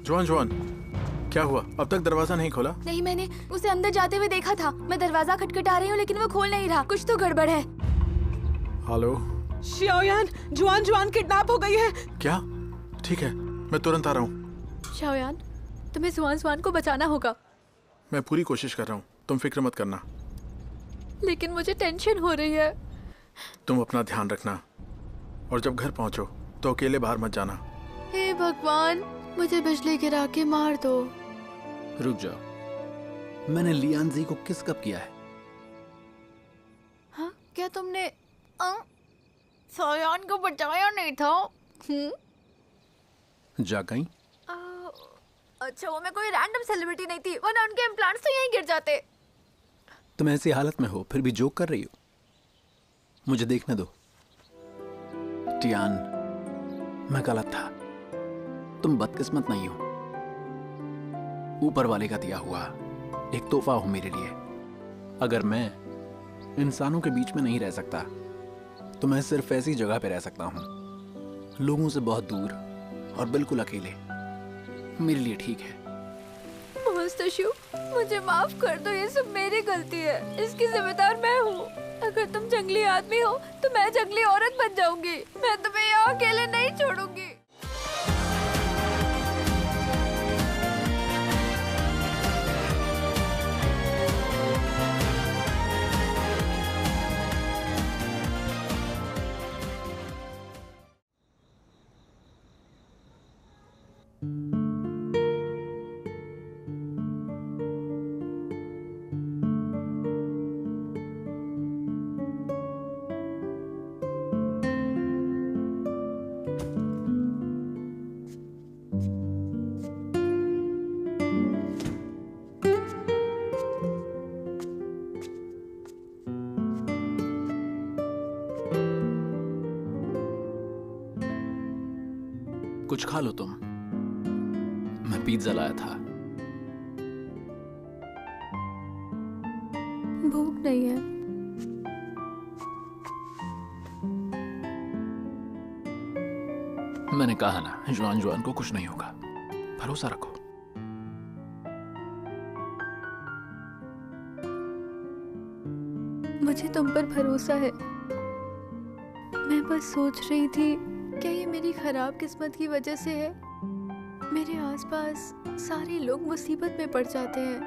जुआन जुआन, क्या हुआ? अब तक दरवाजा नहीं खोला? नहीं, मैंने उसे अंदर जाते हुए देखा था। मैं दरवाजा खटखटा रही हूँ लेकिन वो खोल नहीं रहा। कुछ तो गड़बड़ है। हेलो शाओयान, जुआन किडनैप हो गई है। क्या? ठीक है, मैं तुरंत आ रहा हूँ। शाओयान, तुम्हें जुआन को बचाना होगा। मैं पूरी कोशिश कर रहा हूँ, तुम फिक्र मत करना। लेकिन मुझे टेंशन हो रही है। तुम अपना ध्यान रखना और जब घर पहुँचो तो अकेले बाहर मत जाना। हे भगवान, मुझे बिजली गिरा के मार दो। रुक जाओ, मैंने लियान जी को किस कब किया है? हाँ, क्या तुमने शाओयान को बचाया नहीं था? जा गई? अच्छा, वो मैं कोई रैंडम सेलिब्रिटी नहीं थी, वरना उनके इम्प्लांट्स तो यहीं गिर जाते। तुम ऐसी हालत में हो फिर भी जोक कर रही हो। मुझे देखने दो। टियान, मैं गलत था। तुम बदकिस्मत नहीं हो। ऊपर वाले का दिया हुआ एक तोहफा हो मेरे लिए। अगर मैं इंसानों के बीच में नहीं रह सकता तो मैं सिर्फ ऐसी जगह पे रह सकता हूं, लोगों से बहुत दूर और बिल्कुल अकेले। मेरे लिए ठीक है। मोहस्तशु, मुझे माफ कर दो, ये सब मेरी गलती है। इसकी जिम्मेदार मैं हूँ। अगर तुम जंगली आदमी हो तो मैं जंगली औरत बन जाऊंगी। मैं तुम्हें यहाँ अकेले नहीं छोड़ूंगी। कुछ खा लो तुम। मैं पिज्जा लाया था। भूख नहीं है। मैंने कहा ना, जुआन को कुछ नहीं होगा। भरोसा रखो। मुझे तुम पर भरोसा है। मैं बस सोच रही थी, क्या ये मेरी खराब किस्मत की वजह से है? मेरे आसपास सारे लोग मुसीबत में पड़ जाते हैं,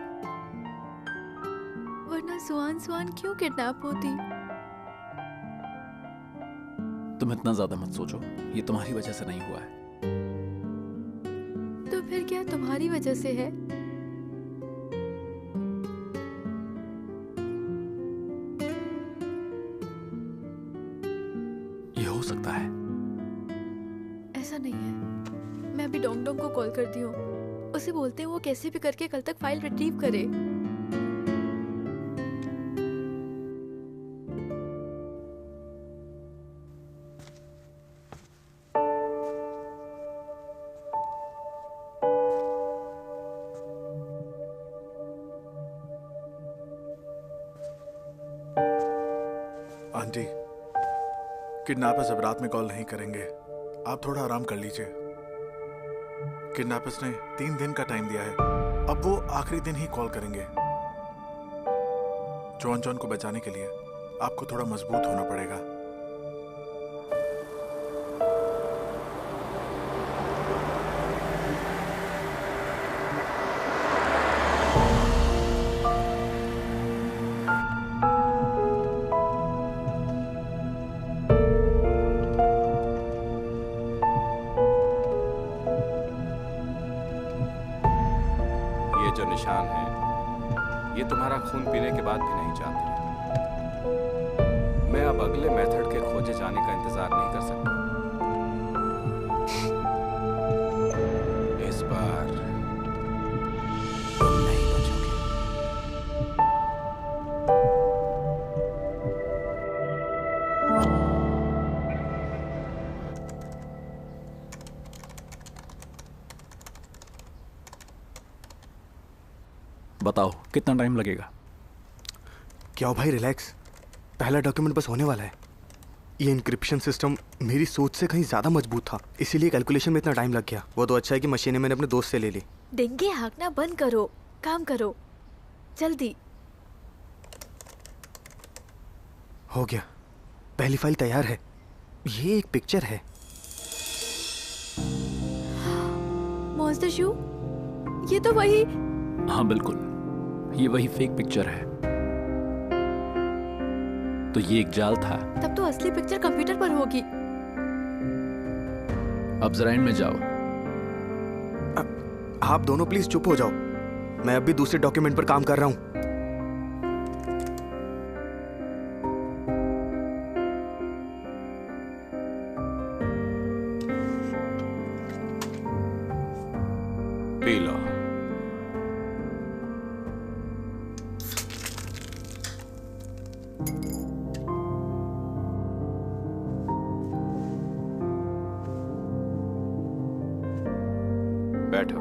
वरना जुआन क्यों किडनैप होती? तुम इतना ज्यादा मत सोचो, ये तुम्हारी वजह से नहीं हुआ है। तो फिर क्या तुम्हारी वजह से है? ये हो सकता है। ऐसा नहीं है। मैं अभी डोंग को कॉल करती हूँ। उसे बोलते हैं वो कैसे भी करके कल तक फाइल रिट्रीव करे। आंटी, किडनैपर्स अब रात में कॉल नहीं करेंगे। आप थोड़ा आराम कर लीजिए। किडनैपर्स ने 3 दिन का टाइम दिया है। अब वो आखिरी दिन ही कॉल करेंगे। जॉन को बचाने के लिए आपको थोड़ा मजबूत होना पड़ेगा। जो निशान है, ये तुम्हारा खून पीने के बाद भी नहीं जाते। मैं अब अगले मेथड के खोजे जाने का इंतजार नहीं कर सकता। इस बार तुम नहीं बचोगे। बताओ कितना टाइम लगेगा? क्या हो भाई, रिलैक्स। पहला डॉक्यूमेंट बस होने वाला है। ये इंक्रिप्शन सिस्टम मेरी सोच से कहीं ज़्यादा मजबूत था, इसीलिए कैलकुलेशन में इतना टाइम लग गया। वो तो अच्छा है कि मशीनें मैंने अपने दोस्त से ले ली। डेंगे हाँकना बंद करो, काम करो जल्दी। हो गया, पहली फाइल तैयार है। ये एक पिक्चर है। मॉन्स्टर शू, ये तो वही। हाँ बिल्कुल, ये वही फेक पिक्चर है। तो ये एक जाल था। तब तो असली पिक्चर कंप्यूटर पर होगी। अब जरा इनमें जाओ। आप दोनों प्लीज चुप हो जाओ, मैं अभी दूसरे डॉक्यूमेंट पर काम कर रहा हूँ। P low. बैठो।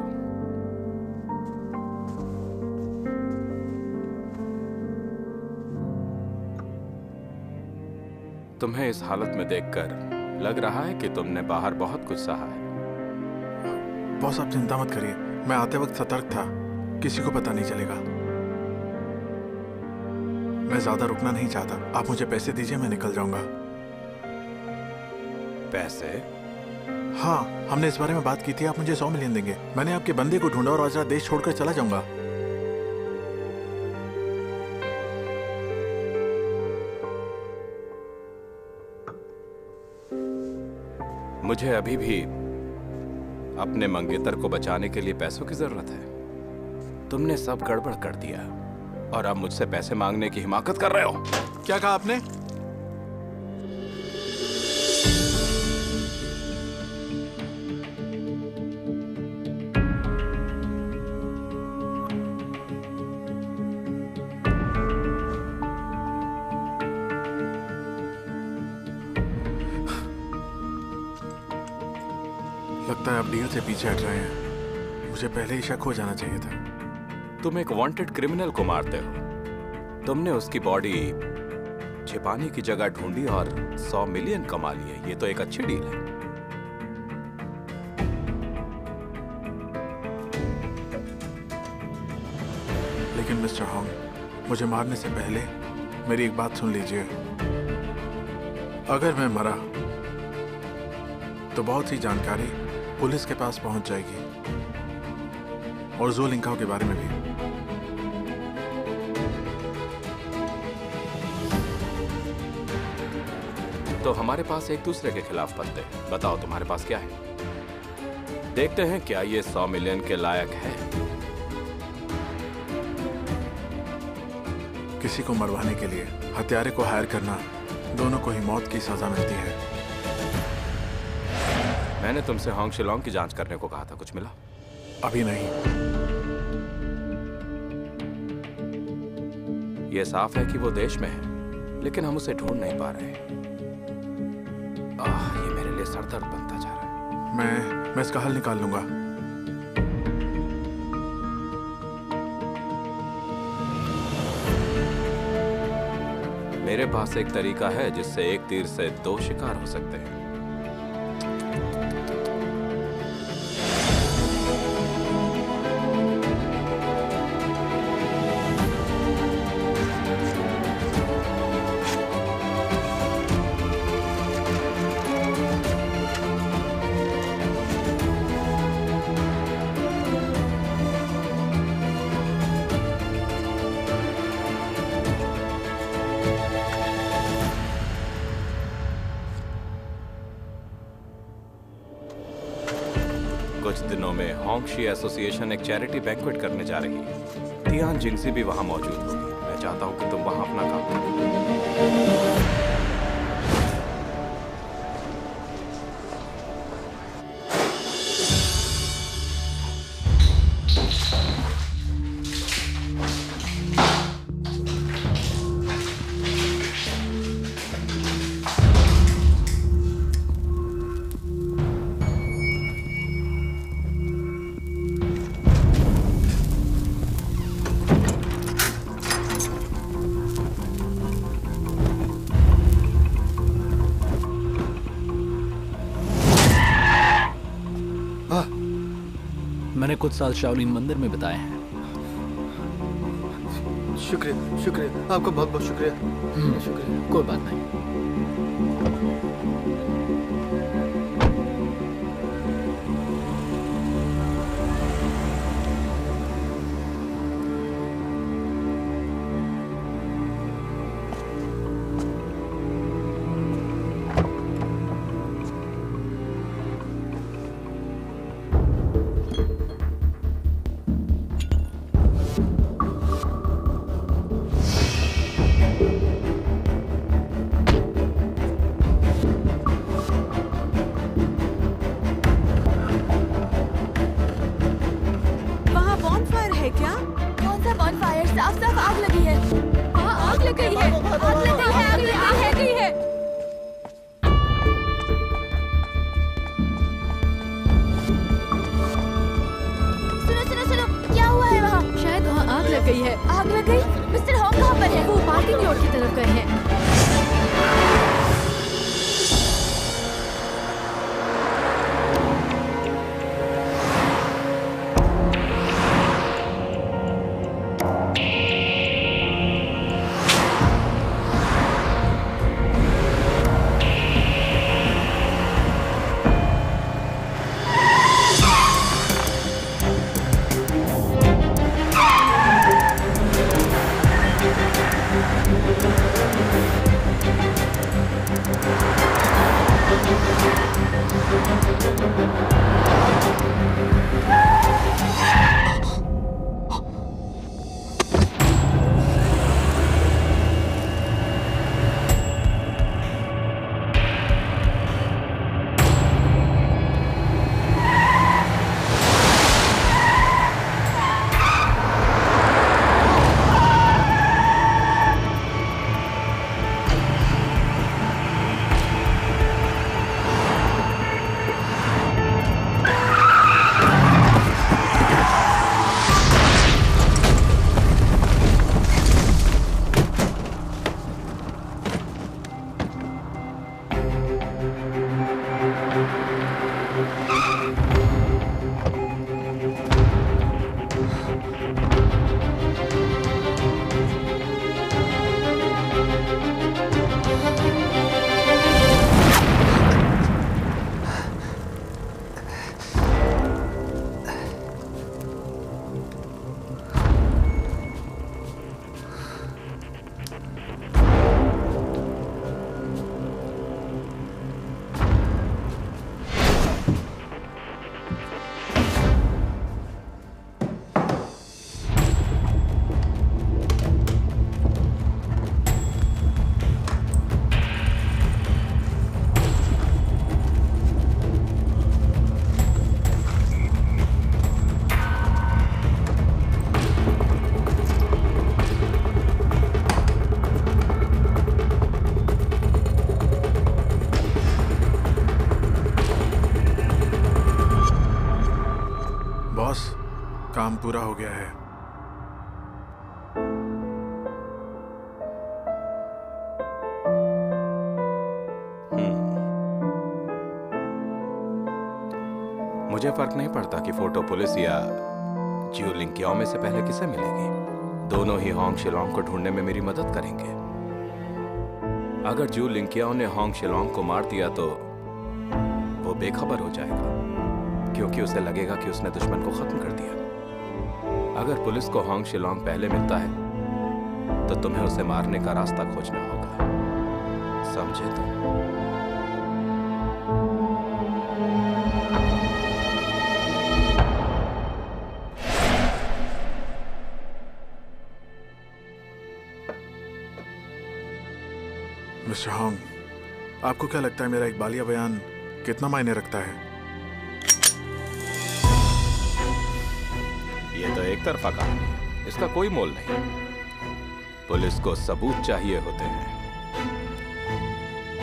तुम्हें इस हालत में देखकर लग रहा है कि तुमने बाहर बहुत कुछ सहा है। बॉस आप चिंता मत करिए, मैं आते वक्त सतर्क था, किसी को पता नहीं चलेगा। मैं ज्यादा रुकना नहीं चाहता। आप मुझे पैसे दीजिए, मैं निकल जाऊंगा। पैसे? हाँ, हमने इस बारे में बात की थी। आप मुझे 100 मिलियन देंगे। मैंने आपके बंदे को ढूंढा और आज रात देश छोड़कर चला जाऊंगा। मुझे अभी भी अपने मंगेतर को बचाने के लिए पैसों की जरूरत है। तुमने सब गड़बड़ कर दिया और अब मुझसे पैसे मांगने की हिमाकत कर रहे हो। क्या कहा आपने? लगता है आप डील से पीछे हट रहे हैं। मुझे पहले ही शक हो जाना चाहिए था। तुम एक वांटेड क्रिमिनल को मारते हो। तुमने उसकी बॉडी छिपाने की जगह ढूंढी और 100 मिलियन कमा लिए। ये तो एक अच्छी डील है। लेकिन मिस्टर हॉन्ग, मुझे मारने से पहले मेरी एक बात सुन लीजिए। अगर मैं मरा तो बहुत सी जानकारी पुलिस के पास पहुंच जाएगी और ज़ू लिंकाओ के बारे में भी। तो हमारे पास एक दूसरे के खिलाफ पत्ते। बताओ तुम्हारे पास क्या है? देखते हैं क्या ये 100 मिलियन के लायक है। किसी को मरवाने के लिए हत्यारे को हायर करना, दोनों को ही मौत की सजा मिलती है। मैंने तुमसे हॉन्ग शिलोंग की जांच करने को कहा था, कुछ मिला? अभी नहीं। यह साफ है कि वो देश में है, लेकिन हम उसे ढूंढ नहीं पा रहे। ये मेरे लिए सरदर्द बनता जा रहा है। मैं इसका हल निकाल लूंगा। मेरे पास एक तरीका है जिससे एक तीर से 2 शिकार हो सकते हैं। कुछ दिनों में होंगशी एसोसिएशन एक चैरिटी बैंक्वेट करने जा रही है। तियान जिंगसी भी वहां मौजूद होगी। मैं चाहता हूं कि तुम वहां अपना काम करो। मैंने कुछ साल शाओलिन मंदिर में बिताए हैं। शुक्रिया शुक्रिया, आपका बहुत बहुत शुक्रिया। शुक्रिया। कोई बात नहीं। वहाँ बॉनफायर है क्या? कौन सा बॉनफायर? साफ साफ आग लगी है। हाँ, आग लग गई है, आग लग गई है, आग लग गई है। सुनो सुनो सुनो, क्या हुआ है वहाँ? शायद वहाँ आग लग गई है। आग लग गई? मिस्टर हॉक कहाँ पर है? वो पार्किंग लॉट की तरफ गए हैं। काम पूरा हो गया है। मुझे फर्क नहीं पड़ता कि फोटो पुलिस या जियो लिंकियाओं में से पहले किसे मिलेगी। दोनों ही होंग शिलोंग को ढूंढने में मेरी मदद करेंगे। अगर जियो लिंकियाओं ने होंग शिलोंग को मार दिया तो वो बेखबर हो जाएगा, क्योंकि उसे लगेगा कि उसने दुश्मन को खत्म कर दिया। अगर पुलिस को होंग शिलोंग पहले मिलता है तो तुम्हें उसे मारने का रास्ता खोजना होगा, समझे तुम? मिस्टर होंग, आपको क्या लगता है मेरा इकबालिया बयान कितना मायने रखता है? ये तो एक तरफा कहानी है, इसका कोई मोल नहीं। पुलिस को सबूत चाहिए होते हैं।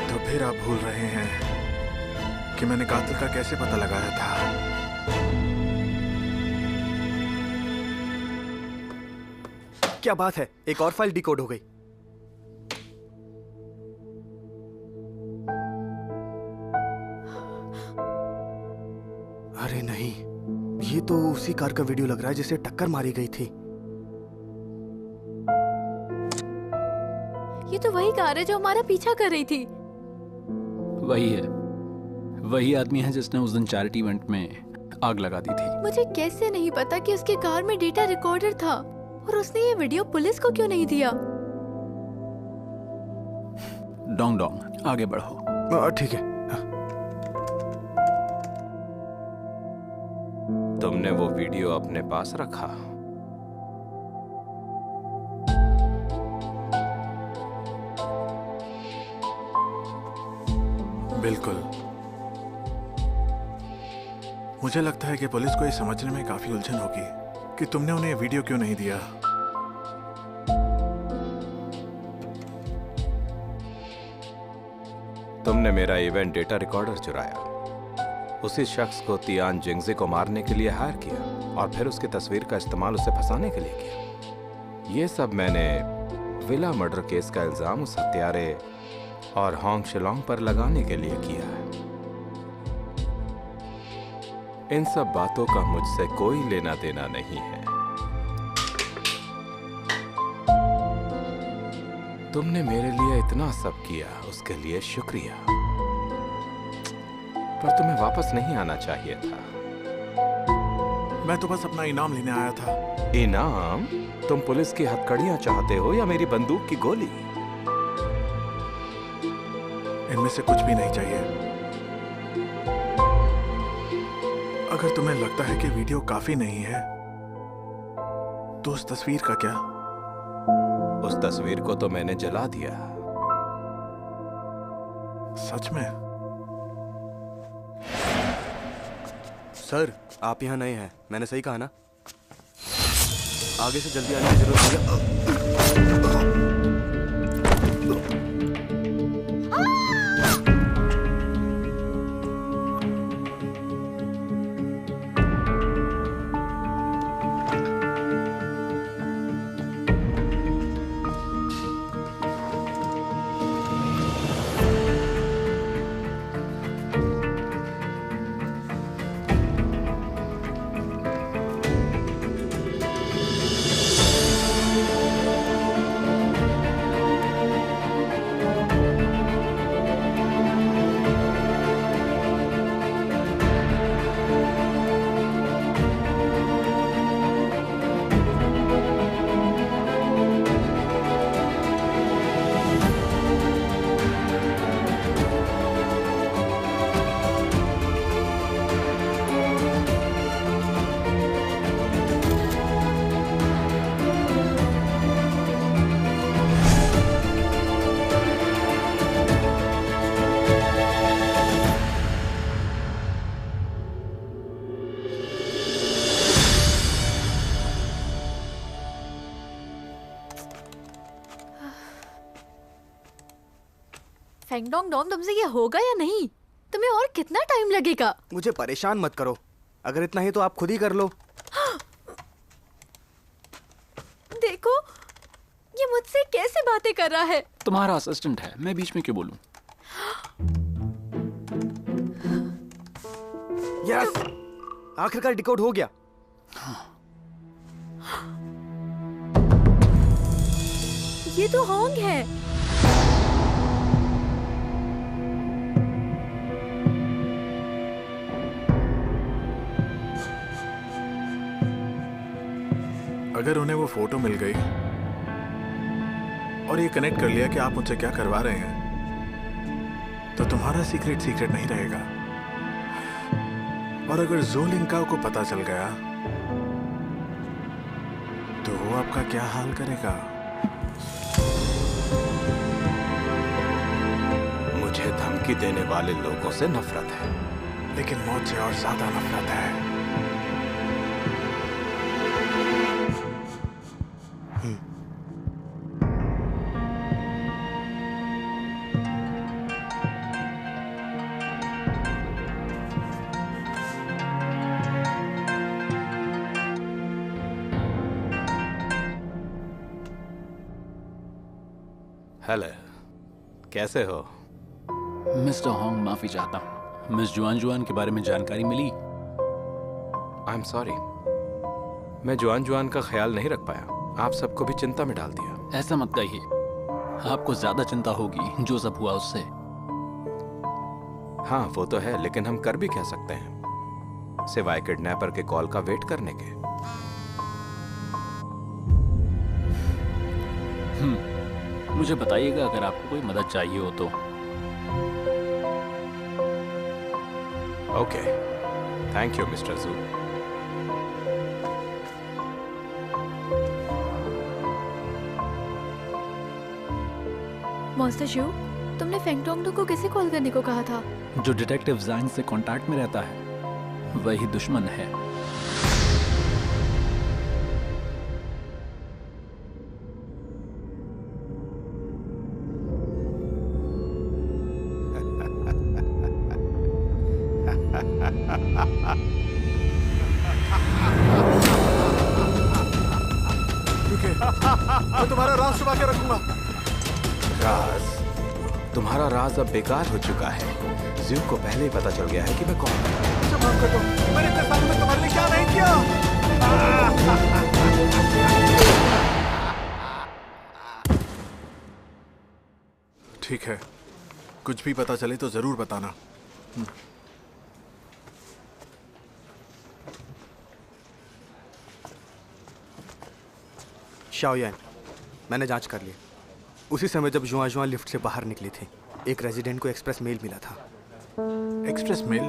तो फिर आप भूल रहे हैं कि मैंने कातिल का कैसे पता लगाया था। क्या बात है, एक और फाइल डिकोड हो गई। अरे नहीं, ये तो उसी कार का वीडियो लग रहा है जिसे टक्कर मारी गई थी। ये तो वही कार है जो हमारा पीछा कर रही थी। वही है, वही आदमी है जिसने उस दिन चैरिटी इवेंट में आग लगा दी थी। मुझे कैसे नहीं पता कि उसके कार में डेटा रिकॉर्डर था और उसने ये वीडियो पुलिस को क्यों नहीं दिया? डोंग डोंग, आगे बढ़ो। ठीक है। तुमने वो वीडियो अपने पास रखा? बिल्कुल। मुझे लगता है कि पुलिस को ये समझने में काफी उलझन होगी कि तुमने उन्हें ये वीडियो क्यों नहीं दिया। तुमने मेरा इवेंट डेटा रिकॉर्डर चुराया, उसी शख्स को तियान जिंगजे को मारने के लिए हायर किया और फिर उसकी तस्वीर का इस्तेमाल उसे फंसाने के लिए किया। ये सब मैंने विला मर्डर केस का इल्जाम उस हत्यारे और होंग शिलोंग पर लगाने के लिए किया है। इन सब बातों का मुझसे कोई लेना देना नहीं है। तुमने मेरे लिए इतना सब किया, उसके लिए शुक्रिया, पर तुम्हें वापस नहीं आना चाहिए था। मैं तो बस अपना इनाम लेने आया था। इनाम? तुम पुलिस की हथकड़ियां चाहते हो या मेरी बंदूक की गोली? इनमें से कुछ भी नहीं चाहिए। अगर तुम्हें लगता है कि वीडियो काफी नहीं है तो उस तस्वीर का क्या? उस तस्वीर को तो मैंने जला दिया। सच में? सर, आप यहाँ नए हैं, मैंने सही कहा ना? आगे से जल्दी आने की जरूरत है। फेंगडोंग डोंग, तुमसे ये होगा या नहीं? तुम्हें और कितना टाइम लगेगा? मुझे परेशान मत करो, अगर इतना ही तो आप खुद ही कर लो। देखो, ये मुझसे कैसे बातें कर रहा है। तुम्हारा असिस्टेंट है, मैं बीच में क्यों बोलूं? यस, आखिरकार डिकोड हो गया। ये तो होंग है। अगर उन्हें वो फोटो मिल गई और ये कनेक्ट कर लिया कि आप मुझसे क्या करवा रहे हैं, तो तुम्हारा सीक्रेट सीक्रेट नहीं रहेगा। और अगर ज़ो लिंकाओ को पता चल गया तो वो आपका क्या हाल करेगा? मुझे धमकी देने वाले लोगों से नफरत है, लेकिन मौत से और ज्यादा नफरत है। हेलो, कैसे हो? मिस्टर होंग, माफी चाहता हूँ। मिस जुआन जुआन के बारे में जानकारी मिली? आई एम सॉरी, मैं जुआन जुआन का ख्याल नहीं रख पाया, आप सबको भी चिंता में डाल दिया। ऐसा मत कहिए, आपको ज्यादा चिंता होगी जो सब हुआ उससे। हाँ वो तो है, लेकिन हम कर भी क्या सकते हैं सिवाय किडनैपर के कॉल का वेट करने के। मुझे बताइएगा अगर आपको कोई मदद चाहिए हो तो। ओके, थैंक यू मिस्टर जू। मॉन्स्टर शू, तुमने फेंगटोंगडू को किसे कॉल करने को कहा था? जो डिटेक्टिव ज़ांग से कांटेक्ट में रहता है वही दुश्मन है। मैं तुम्हारा राज छुपा के रखूंगा। राज? तुम्हारा राज अब बेकार हो चुका है। ज़ू को पहले ही पता चल गया है कि मैं कौन हूं। मुझे माफ कर दो, मैंने इतने सालों में तुम्हारे लिए क्या नहीं किया। ठीक है, कुछ भी पता चले तो जरूर बताना। शाओयान, मैंने जांच कर ली। उसी समय जब जुआन जुआन लिफ्ट से बाहर निकली थी, एक रेजिडेंट को एक्सप्रेस मेल मिला था। Express mail?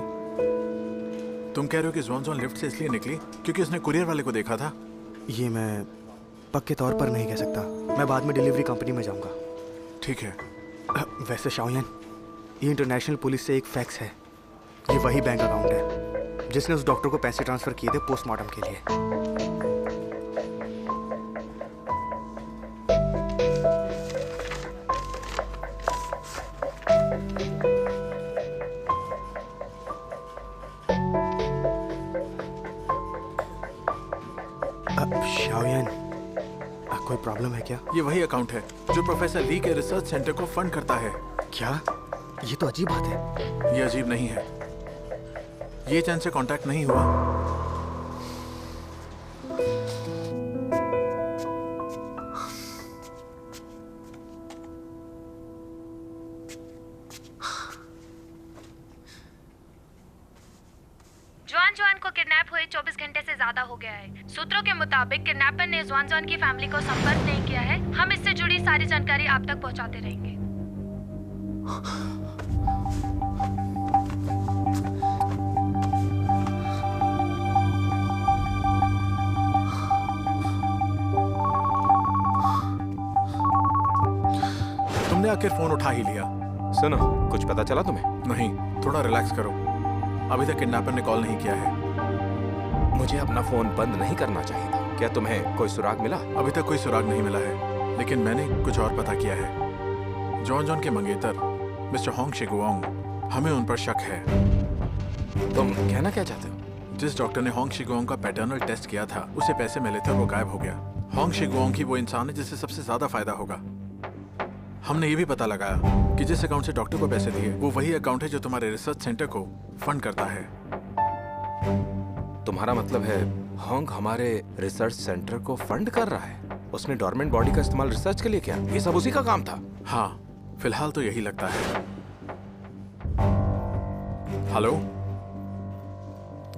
तुम कह रहे हो कि जुआन जुआन लिफ्ट से इसलिए निकली क्योंकि उसने कुरियर वाले को देखा था? ये मैं पक्के तौर पर नहीं कह सकता, मैं बाद में डिलीवरी कंपनी में जाऊंगा। ठीक है। वैसे शाओयान, ये इंटरनेशनल पुलिस से एक फैक्स है। ये वही बैंक अकाउंट है जिसने उस डॉक्टर को पैसे ट्रांसफर किए थे पोस्टमार्टम के लिए। शाओयान, कोई प्रॉब्लम है क्या? ये वही अकाउंट है जो प्रोफेसर ली के रिसर्च सेंटर को फंड करता है। क्या? ये तो अजीब बात है। ये अजीब नहीं है, ये चैन से कांटेक्ट नहीं हुआ। जुआन जुआन को किडनैप हुए 24 घंटे से ज्यादा हो गया है। सूत्रों के मुताबिक किडनैपर ने जुआन जुआन की फैमिली को संपर्क नहीं किया है। हम इससे जुड़ी सारी जानकारी आप तक पहुंचाते रहेंगे। तुमने आखिर फोन उठा ही लिया। सुनो, कुछ पता चला तुम्हें? नहीं, थोड़ा रिलैक्स करो। अभी तक किडनैपर ने कॉल नहीं किया है। मुझे अपना फोन बंद नहीं करना चाहिए था। क्या तुम्हें कोई सुराग मिला? अभी तक कोई सुराग नहीं मिला है, लेकिन मैंने कुछ और पता किया है। जॉन जॉन के मंगेतर मिस्टर होंग शिगुओंग, हमें उन पर शक है। तुम कहना क्या चाहते हो? जिस डॉक्टर ने होंग शिगुओंग का पैटर्नल टेस्ट किया था, उसे पैसे मिले थे और वो गायब हो गया। होंग शिगुओंग ही वो इंसान है जिससे सबसे ज्यादा फायदा होगा। हमने ये भी पता लगाया कि जिस अकाउंट से डॉक्टर को पैसे दिए, वो वही अकाउंट है जो तुम्हारे रिसर्च सेंटर को फंड करता है। तुम्हारा मतलब है होंग हमारे रिसर्च सेंटर को फंड कर रहा है? उसने डॉर्मेंट बॉडी का इस्तेमाल रिसर्च के लिए किया? ये सब उसी का काम था? हाँ, फिलहाल तो यही लगता है। हेलो,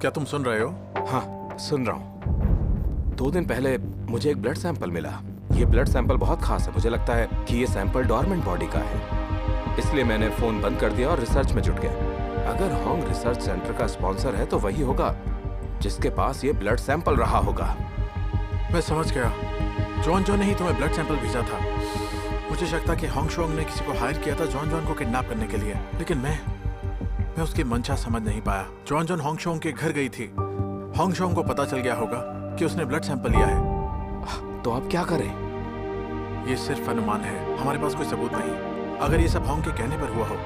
क्या तुम सुन रहे हो? हाँ, सुन रहा हूँ। 2 दिन पहले मुझे एक ब्लड सैंपल मिला। ये ब्लड सैंपल बहुत खास है। मुझे लगता है कि ये सैंपल डॉर्मेंट बॉडी का है, इसलिए मैंने फोन बंद कर दिया और रिसर्च में जुट गया। अगर होंग रिसर्च सेंटर का स्पॉन्सर है तो वही होगा जिसके पास ये ब्लड सैंपल रहा होगा। मैं समझ गया, जॉन जॉन ने ही तुम्हें ब्लड सैंपल भेजा था। मुझे शक था कि होंग शोंग ने किसी को हायर किया था जॉन जॉन को किडनैप करने के लिए, लेकिन मैं उसकी मंशा समझ नहीं पाया। जॉन जॉन होंग शोंग के घर गई थी। होंग शोंग को पता चल गया होगा कि उसने ब्लड सैंपल लिया है। तो अब क्या करें? ये सिर्फ अनुमान है, हमारे पास कोई सबूत नहीं। अगर ये सब होंग के कहने पर हुआ हो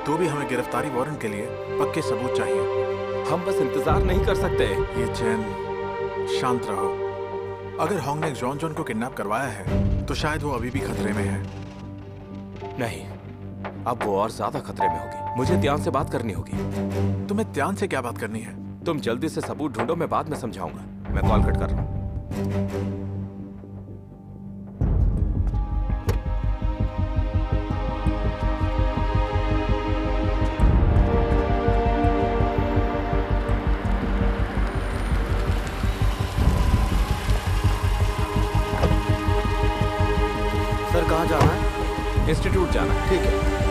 तो भी हमें गिरफ्तारी वारंट के लिए पक्के सबूत चाहिए। हम बस इंतजार नहीं कर सकते। ये चैन, शांत रहो। अगर होंग ने जॉन जॉन को किडनैप करवाया है तो शायद वो अभी भी खतरे में है। नहीं, अब वो और ज्यादा खतरे में होगी। मुझे ध्यान से बात करनी होगी। तुम्हें ध्यान से क्या बात करनी है? तुम जल्दी से सबूत ढूंढो, मैं बाद में समझाऊंगा। मैं कॉल कट कर रहा हूँ। सर कहाँ जाना है? इंस्टीट्यूट जाना है। ठीक है।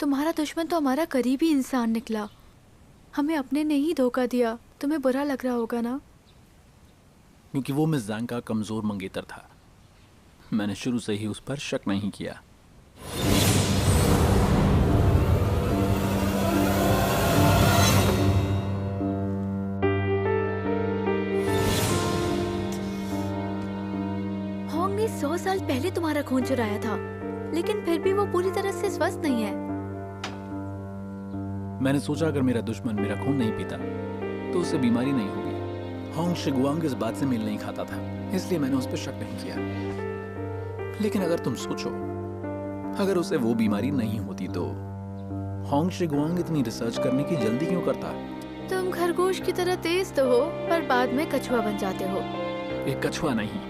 तुम्हारा दुश्मन तो हमारा करीबी इंसान निकला। हमें अपने ने ही धोखा दिया। तुम्हें बुरा लग रहा होगा ना? क्योंकि वो मिस ज़ांग का कमज़ोर मंगेतर था। मैंने शुरू से ही उस पर शक नहीं किया। होंग ने 100 साल पहले तुम्हारा खून चुराया था, लेकिन फिर भी वो पूरी तरह से स्वस्थ नहीं है। मैंने सोचा अगर मेरा दुश्मन मेरा खून नहीं पीता तो उसे बीमारी नहीं होगी। होंग शिगुआंग इस बात से मेल नहीं खाता था, इसलिए मैंने उस पर शक नहीं किया। लेकिन अगर तुम सोचो, अगर उसे वो बीमारी नहीं होती तो होंग शिगुआंग इतनी रिसर्च करने की जल्दी क्यों करता? तुम खरगोश की तरह तेज तो हो, पर बाद में कछुआ बन जाते हो। एक कछुआ नहीं,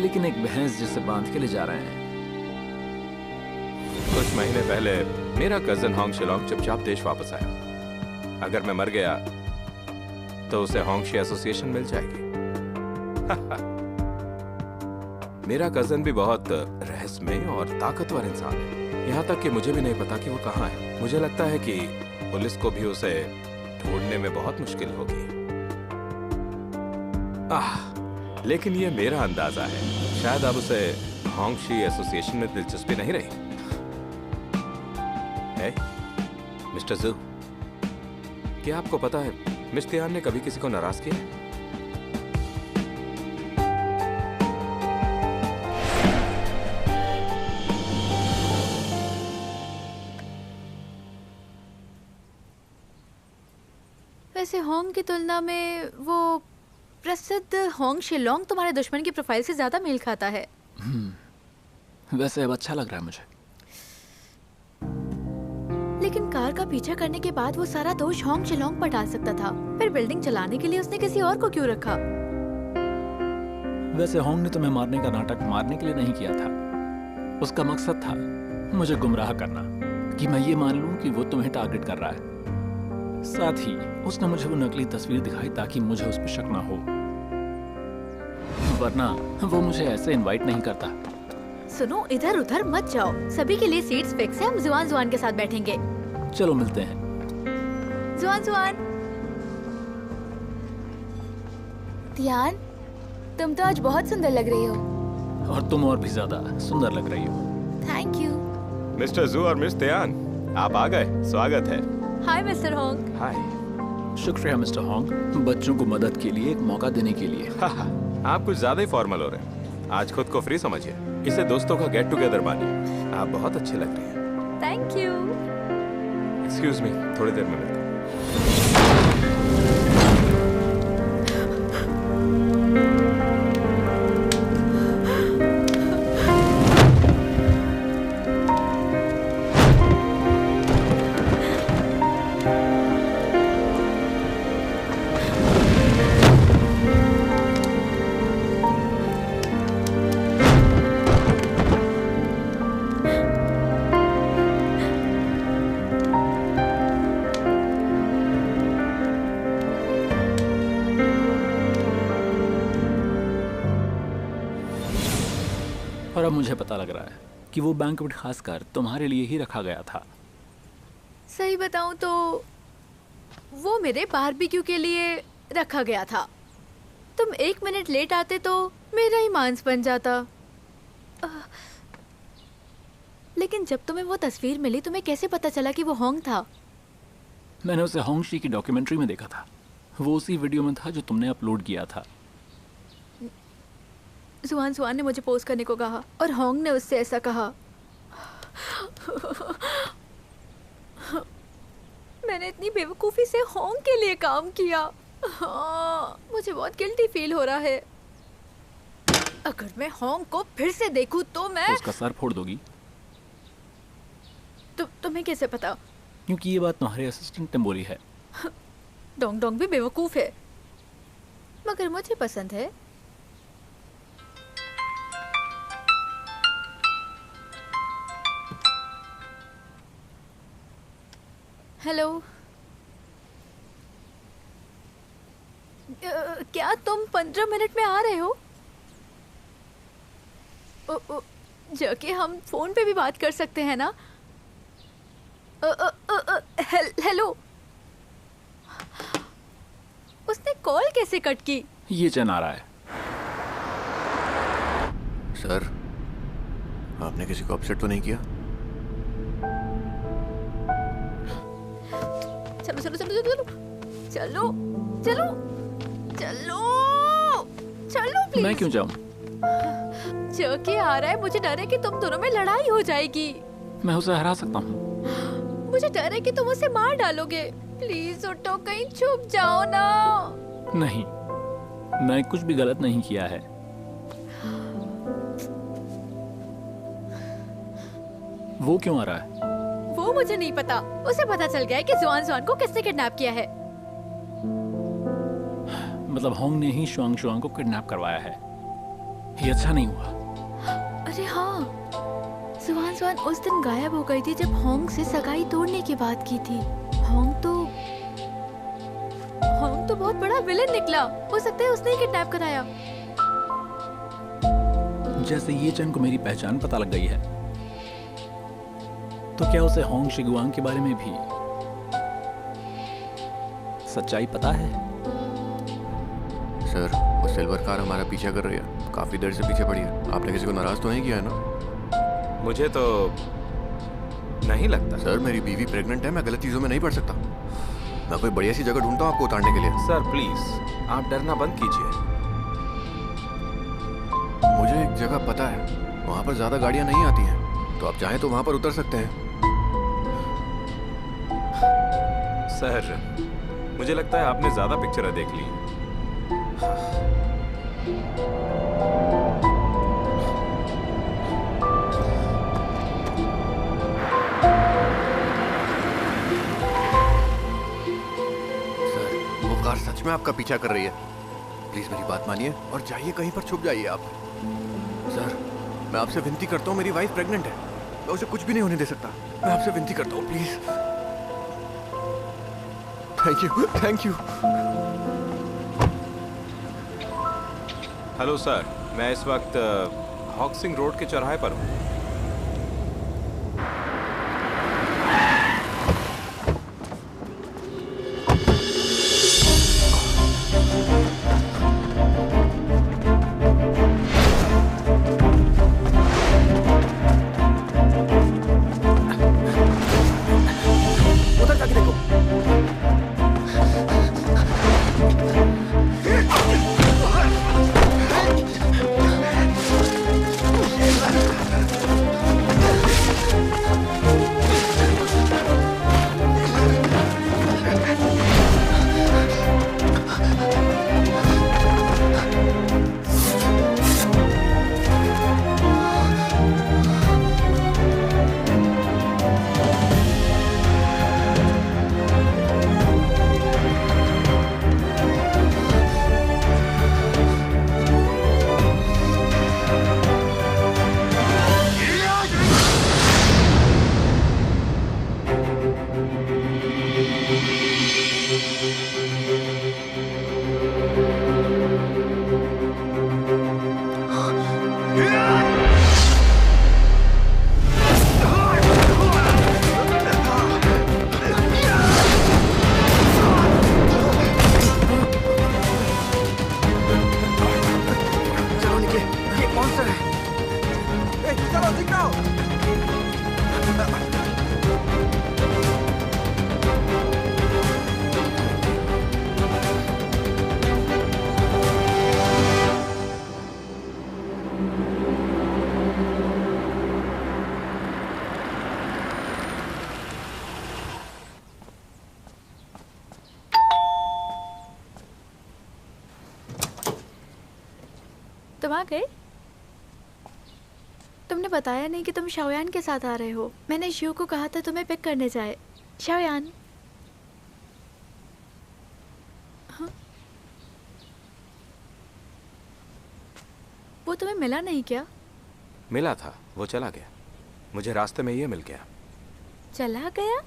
लेकिन एक भैंस जिसे बांध के ले जा रहे हैं। कुछ महीने पहले मेरा कजन होंग शिलोंग चुपचाप देश वापस आया। अगर मैं मर गया तो उसे होंगशी एसोसिएशन मिल जाएगी। मेरा कजन भी बहुत रहस्यमय और ताकतवर इंसान है, यहाँ तक कि मुझे भी नहीं पता कि वो कहाँ है। मुझे लगता है कि पुलिस को भी उसे ढूंढने में बहुत मुश्किल होगी। लेकिन ये मेरा अंदाजा है, शायद अब उसे होंगशी एसोसिएशन में दिलचस्पी नहीं रही। मिस्टर जू, क्या आपको पता है मिस तियान ने कभी किसी को नाराज किया? वैसे होंग की तुलना में वो प्रसिद्ध होंग शिलोंग तुम्हारे दुश्मन की प्रोफाइल से ज्यादा मेल खाता है। वैसे अब अच्छा लग रहा है मुझे। लेकिन कार का पीछा करने के बाद वो सारा दोष होंग शिलोंग पर डाल सकता था। फिर बिल्डिंग चलाने के लिए उसने किसी और को क्यों रखा? वैसे होंग ने तुम्हें मारने का नाटक मारने के लिए नहीं किया था। उसका मकसद था मुझे गुमराह करना, कि मैं ये मान लूं कि वो तुम्हें टारगेट कर रहा है। साथ ही उसने मुझे वो नकली तस्वीर दिखाई ताकि मुझे उस पर शक ना हो, वरना वो मुझे ऐसे इनवाइट नहीं करता। सुनो, इधर उधर मत जाओ। सभी के लिए सीट्स फिक्स है। हम जुआन जुआन के साथ बैठेंगे। चलो मिलते हैं। जुआन जुआन। तियान, तुम तो आज बहुत सुंदर लग रही हो। और तुम और भी ज्यादा सुंदर लग रही हो। Thank you. मिस्टर जू और मिस तियान, आप आ गए। स्वागत है। Hi mister Hong. हाय। शुक्रिया मिस्टर होंग, बच्चों को मदद के लिए एक मौका देने के लिए। आप कुछ ज्यादा ही फॉर्मल हो रहे हैं। आज खुद को फ्री समझिए, इसे दोस्तों का गेट टुगेदर मानिए। आप बहुत अच्छे लग रही हैं। Thank you. एक्सक्यूज मी, थोड़ी देर में मिलते हैं। और अब मुझे पता लग रहा है कि वो बैंक्वेट खासकर तुम्हारे लिए ही रखा गया था। सही बताऊं तो वो मेरे बारबेक्यू के लिए रखा गया था। तुम 1 मिनट लेट आते तो मेरा ही मांस बन जाता। लेकिन जब तुम्हें वो तस्वीर मिली, तुम्हें कैसे पता चला कि वो होंग था? मैंने उसे होंगशी की डॉक्यूमेंट्री में देखा था। वो उसी वीडियो में था जो तुमने अपलोड किया था। जुआन जुआन ने मुझे पोस्ट करने को कहा और होंग ने उससे ऐसा कहा। मैंने इतनी बेवकूफ़ी से होंग के लिए काम किया। हाँ, मुझे बहुत गिल्टी फील हो रहा है। अगर मैं होंग को फिर से देखूं तो मैं उसका सर फोड़ दोगी? तुम्हें कैसे पता? क्योंकि ये बात तुम्हारे असिस्टेंट ने बोली है। डोंग डोंग भी बेवकूफ है, मगर मुझे पसंद है। हेलो, क्या तुम 15 मिनट में आ रहे हो? जाके हम फोन पे भी बात कर सकते हैं ना? हेलो, उसने कॉल कैसे कट की? ये चैन आ रहा है। सर, आपने किसी को अपसेट तो नहीं किया? चलो चलो चलो चलो चलो चलो चलो चलो प्लीज। मैं क्यों जाऊं? जाके आ रहा है, मुझे डर है कि तुम दोनों में लड़ाई हो जाएगी। मैं उसे हरा सकता हूँ। मुझे डर है कि तुम उसे मार डालोगे। प्लीज उठो, कहीं छुप जाओ ना। नहीं, मैं कुछ भी गलत नहीं किया है। वो क्यों आ रहा है? वो मुझे नहीं पता। उसे पता चल गया है कि जुआन को किसने किडनैप किया है। मतलब होंग ने ही शुआंग को किडनैप करवाया है। ये अच्छा नहीं हुआ। अरे हाँ, जुआन उस दिन गायब हो गई थी जब होंग से सगाई तोड़ने की बात की थी। होंग तो बहुत बड़ा विलेन निकला। हो सकता है उसने ही किडनैप कराया। जैसे ये चैन को मेरी पहचान पता लग गई है, तो क्या उसे होंग शिगुआंग के बारे में भी सच्चाई पता है? सर, वो सिल्वर कार हमारा पीछा कर रही है। काफी देर से पीछे पड़ी है। आपने किसी को नाराज तो नहीं किया है ना? मुझे तो नहीं लगता। सर, मेरी बीवी प्रेग्नेंट है, मैं गलत चीजों में नहीं पड़ सकता। मैं कोई बढ़िया सी जगह ढूंढता हूँ आपको उतारने के लिए। सर प्लीज, आप डरना बंद कीजिए। मुझे एक जगह पता है, वहाँ पर ज्यादा गाड़ियाँ नहीं आती हैं, तो आप चाहें तो वहाँ पर उतर सकते हैं। सर, मुझे लगता है आपने ज्यादा पिक्चरें देख ली। कार सच में आपका पीछा कर रही है। प्लीज मेरी बात मानिए और जाइए, कहीं पर छुप जाइए आप। सर, मैं आपसे विनती करता हूँ, मेरी वाइफ प्रेग्नेंट है, मैं उसे कुछ भी नहीं होने दे सकता। मैं आपसे विनती करता हूँ, please. Thank you, thank you. Hello sir, मैं इस वक्त हॉक्सिंग रोड के चौराहे पर हूँ। तुम आ गए? तुमने बताया नहीं कि तुम शाओयान के साथ आ रहे हो। मैंने शिव को कहा था तुम्हें पिक करने जाए। शाओयान। हाँ? वो तुम्हें मिला नहीं क्या? मिला था, वो चला गया। मुझे रास्ते में ये मिल गया। चला गया?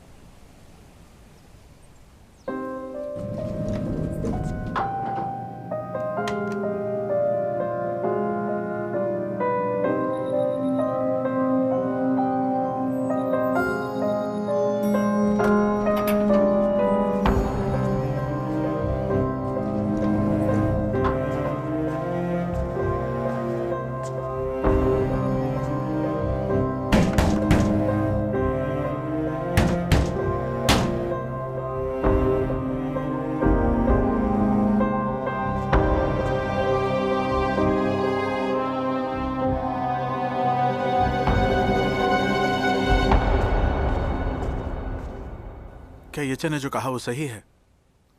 क्या येचन ने जो कहा वो सही है?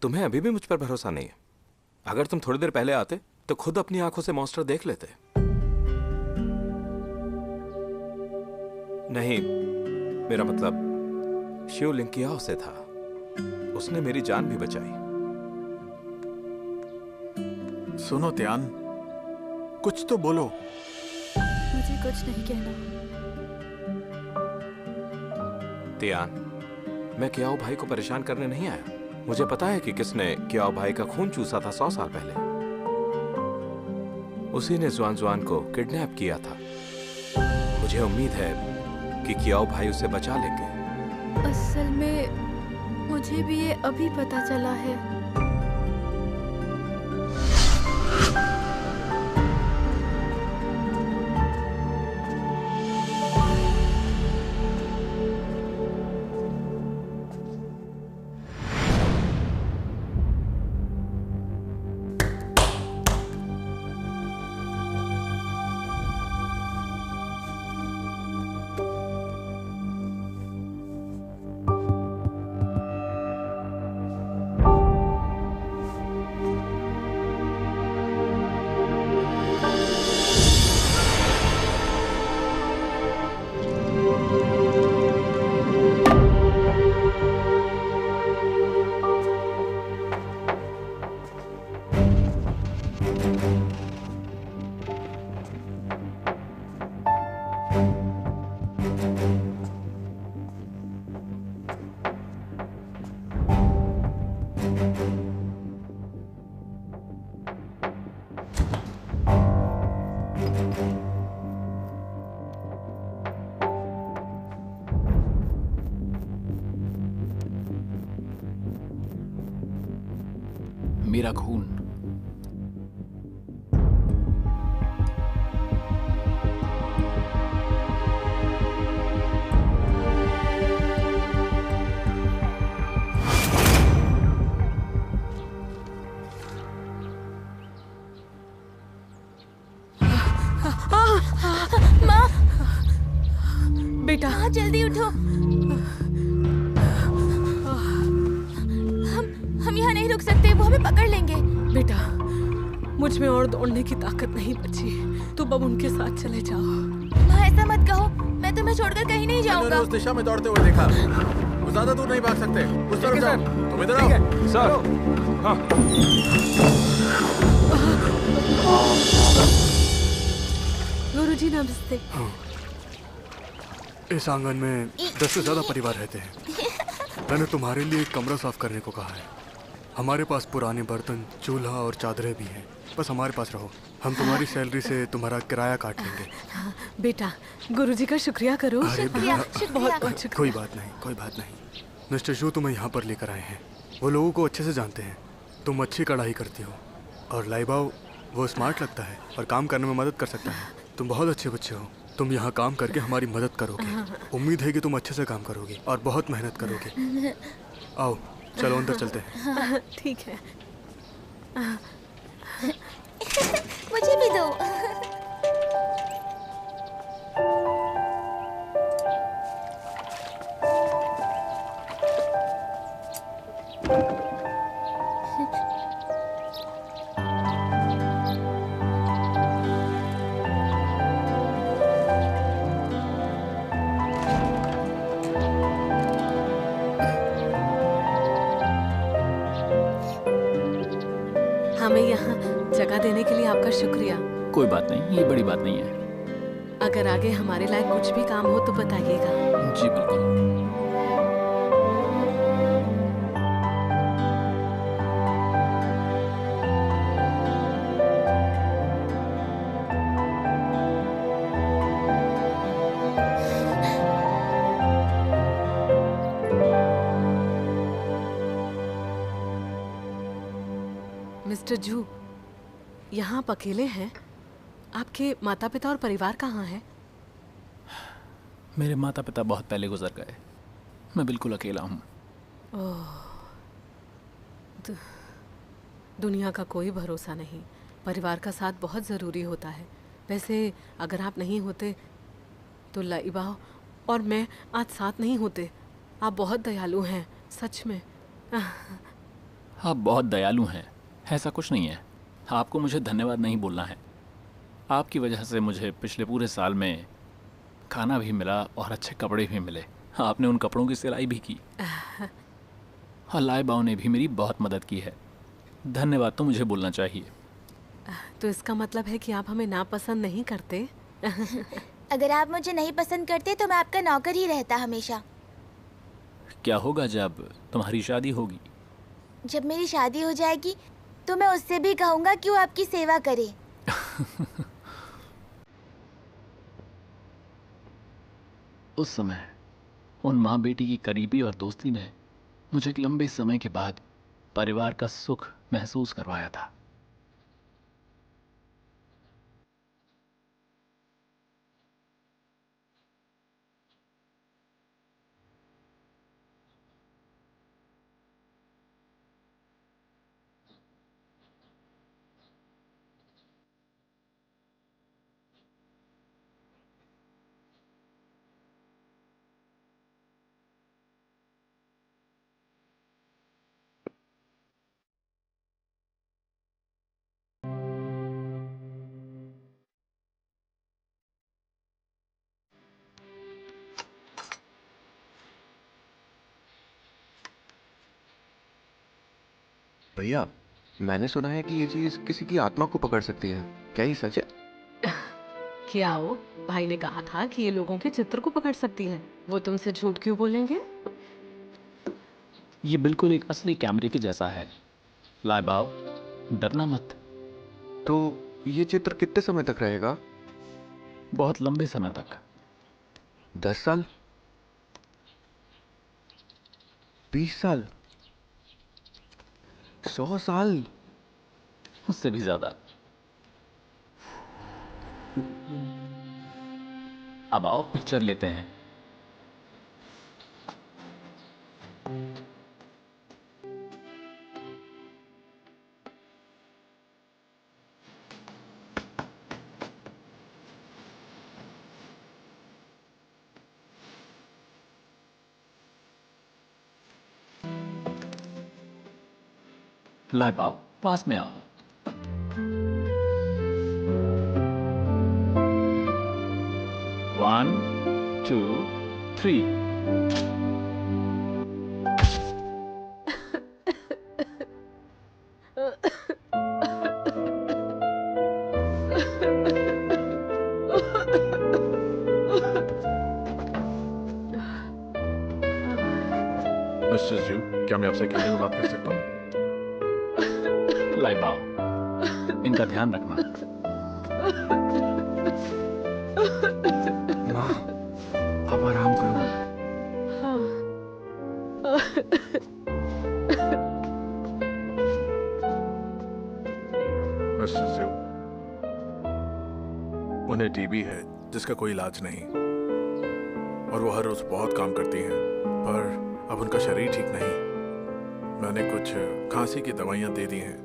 तुम्हें अभी भी मुझ पर भरोसा नहीं है? अगर तुम थोड़ी देर पहले आते तो खुद अपनी आंखों से मॉन्स्टर देख लेते। नहीं, मेरा मतलब शिवलिंग किया उसे था। उसने मेरी जान भी बचाई। सुनो त्यान, कुछ तो बोलो। मुझे कुछ नहीं कहना। त्यान, मैं कियाओ भाई को परेशान करने नहीं आया। मुझे पता है कि किसने कियाओ भाई का खून चूसा था 100 साल पहले। उसी ने जुआन जुआन को किडनैप किया था। मुझे उम्मीद है कि कियाओ भाई उसे बचा लेंगे। असल में मुझे भी ये अभी पता चला है। मेरा खून माँ, बेटा हाँ जल्दी उठो। हम यहाँ नहीं रुक सकते, वो हमें पकड़ लेंगे। बेटा, मुझ में और दौड़ने की ताकत नहीं बची। तुम अब उनके साथ चले जाओ। माँ ऐसा मत कहो, मैं तुम्हें छोड़कर कहीं नहीं मैंने जाऊंगा। उस दिशा में दौड़ते हुए देखा। वो ज्यादा दूर नहीं भाग सकते। उस तरफ जाओ। तुम इधर आओ। सर, हाँ। गुरुजी नमस्ते। इस आंगन में 10 से ज्यादा परिवार रहते हैं। मैंने तुम्हारे लिए एक कमरा साफ करने को कहा है। हमारे पास पुराने बर्तन, चूल्हा और चादरें भी हैं। बस हमारे पास रहो, हम तुम्हारी सैलरी से तुम्हारा किराया काट लेंगे। बेटा, गुरुजी का शुक्रिया करो। अरे शुक्रिया, बेटा, शुक्रिया। बहुत बहुत शुक्रिया। कोई बात नहीं, कोई बात नहीं। मिस्टर शू तुम्हें यहाँ पर लेकर आए हैं। वो लोगों को अच्छे से जानते हैं। तुम अच्छी कढ़ाई करती हो और लाइबाओ वो स्मार्ट लगता है और काम करने में मदद कर सकता है। तुम बहुत अच्छे बच्चे हो। तुम यहाँ काम करके हमारी मदद करोगे। उम्मीद है कि तुम अच्छे से काम करोगे और बहुत मेहनत करोगे। आओ चलो अंदर चलते हैं। ठीक है। मुझे भी दो। हमें यहाँ जगह देने के लिए आपका शुक्रिया। कोई बात नहीं, ये बड़ी बात नहीं है। अगर आगे हमारे लायक कुछ भी काम हो तो बताइएगा। जी बिल्कुल। मिस्टर जू, यहाँ आप अकेले हैं? आपके माता पिता और परिवार कहाँ हैं? मेरे माता पिता बहुत पहले गुजर गए। मैं बिल्कुल अकेला हूँ। दुनिया का कोई भरोसा नहीं। परिवार का साथ बहुत ज़रूरी होता है। वैसे अगर आप नहीं होते तो लाइबा और मैं आज साथ नहीं होते। आप बहुत दयालु हैं, सच में। आप बहुत दयालु हैं, ऐसा कुछ नहीं है। आपको मुझे धन्यवाद नहीं बोलना है। आपकी वजह से मुझे पिछले पूरे साल में खाना भी मिला और अच्छे कपड़े भी मिले। आपने उन कपड़ों की सिलाई भी की और लाइबाओ ने भी मेरी बहुत मदद की है। धन्यवाद तो मुझे बोलना चाहिए। तो इसका मतलब है कि आप हमें नापसंद नहीं करते? अगर आप मुझे नहीं पसंद करते तो मैं आपका नौकर ही रहता हमेशा। क्या होगा जब तुम्हारी शादी होगी? जब मेरी शादी हो जाएगी तो मैं उससे भी कहूँगा कि वो आपकी सेवा करे। उस समय उन माँ बेटी की करीबी और दोस्ती ने मुझे एक लंबे समय के बाद परिवार का सुख महसूस करवाया था। भैया, मैंने सुना है कि ये चीज किसी की आत्मा को पकड़ सकती है। क्या ये सच है? क्या हो? भाई ने कहा था कि ये लोगों के चित्र को पकड़ सकती है। वो तुमसे झूठ क्यों बोलेंगे? ये बिल्कुल एक असली कैमरे के जैसा है। लाइबाओ, डरना मत। तो ये चित्र कितने समय तक रहेगा? बहुत लंबे समय तक। 10 साल? 20 साल? 100 साल? उससे भी ज्यादा। अब आओ पिक्चर लेते हैं। लाइबाओ, पास में आओ। One, 2, 3। मिस्टर जू, क्या मैं आपसे अकेले में बात कर सकता हूँ? लाइबाओ, इनका ध्यान रखना। माँ, आप आराम करो। मिस्टर जू, उन्हें टीबी है जिसका कोई इलाज नहीं और वो हर रोज बहुत काम करती हैं, पर अब उनका शरीर ठीक नहीं। मैंने कुछ खांसी की दवाइयां दे दी हैं।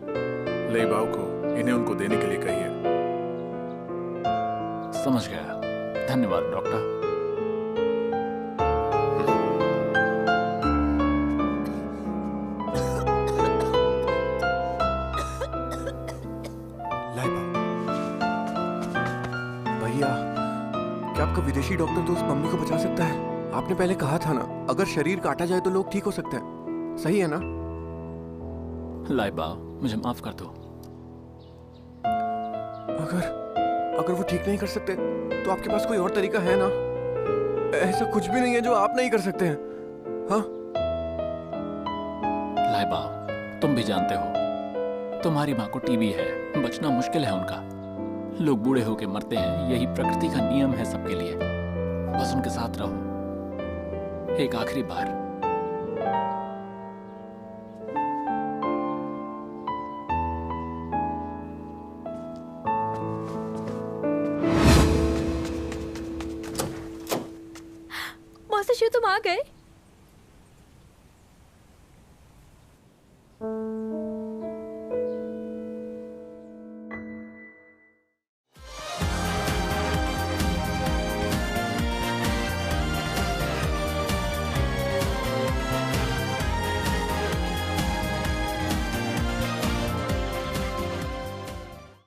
लेइबाओ को इन्हें उनको देने के लिए कहिए। समझ गया। धन्यवाद डॉक्टर। भैया, क्या आपका विदेशी डॉक्टर दोस्त मम्मी को बचा सकता है? आपने पहले कहा था ना, अगर शरीर काटा जाए तो लोग ठीक हो सकते हैं। सही है ना? लाइबाओ, मुझे माफ कर दो। अगर वो ठीक नहीं कर सकते तो आपके पास कोई और तरीका है ना? ऐसा कुछ भी नहीं है जो आप नहीं कर सकते हैं। हाँ लाइबा, तुम भी जानते हो तुम्हारी माँ को टीबी है, बचना मुश्किल है उनका। लोग बूढ़े होके मरते हैं, यही प्रकृति का नियम है सबके लिए। बस उनके साथ रहो एक आखिरी बार। मास्टर शिव, तुम आ गए?